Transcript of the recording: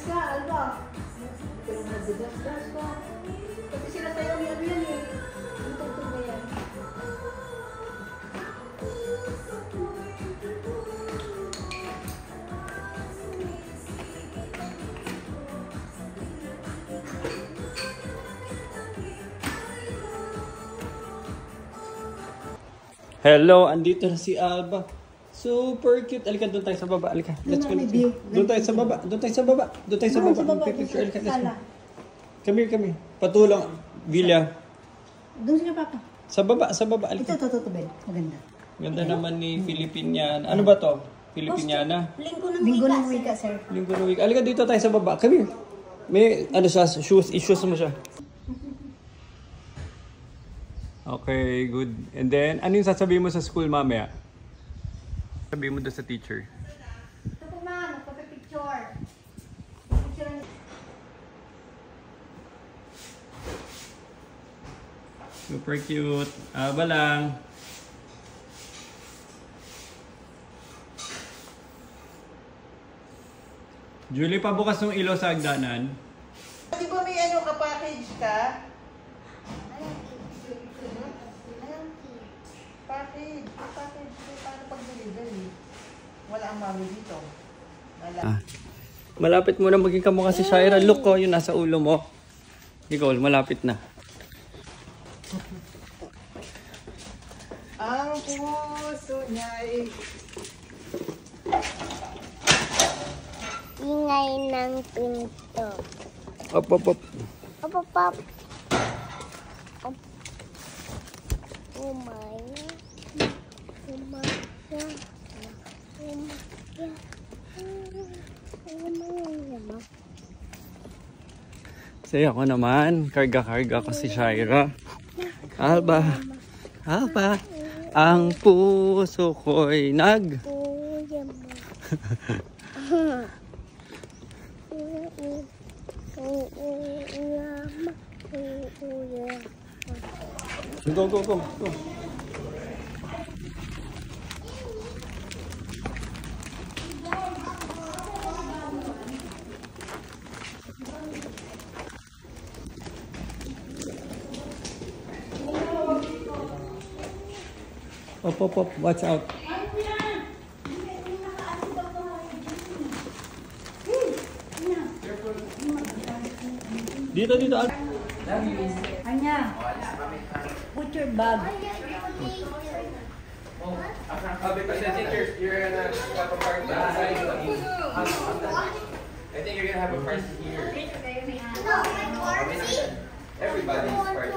ka, Alba. Ito lang nagdigas-gas ka. Kasi sila sa'yo yan eh. Ano tugtog na yan? Hello, andito na si Alba. Super cute. Alika, doon tayo sa baba. Alika, let's go. Doon tayo sa baba. Doon tayo sa baba. Doon tayo sa baba. Picture. Alika, let's go. Come here. Patulong. Villa. Doon sila, Papa. Sa baba. Alika. Ito, Ben. Maganda. Ganda naman ni Filipiniana. Ano ba to? Filipiniana? Linggo ng wika, sir. Linggo ng wika. Alika, dito tayo sa baba. Come here. May, ano siya, issues mo siya. Okay, good. And then, ano yung sasabihin mo sa school mamaya? Sabihin mo doon sa teacher. Ito po, ma'am. Pagka-picture. Super cute. Aba lang. Julie, pabukas ng ilaw sa hagdanan. Di ba may ano ka, package ka? Package. Paano pag-delivery? Wala ang mami dito. Malapit mo na maging kamukha si Shaira. Look ko, yun nasa ulo mo. Nicole, malapit na. Ang puso niya ay... Ingay ng pinto. Op. Op. Oh my. Saya ko naman. Karga ko si Shaira. Alba. Ang puso ko'y nag... Go. Op. Watch out. Dito. Anya, put your bag. Because I think you're gonna have a party outside. I think you're gonna have a party here. Everybody's party.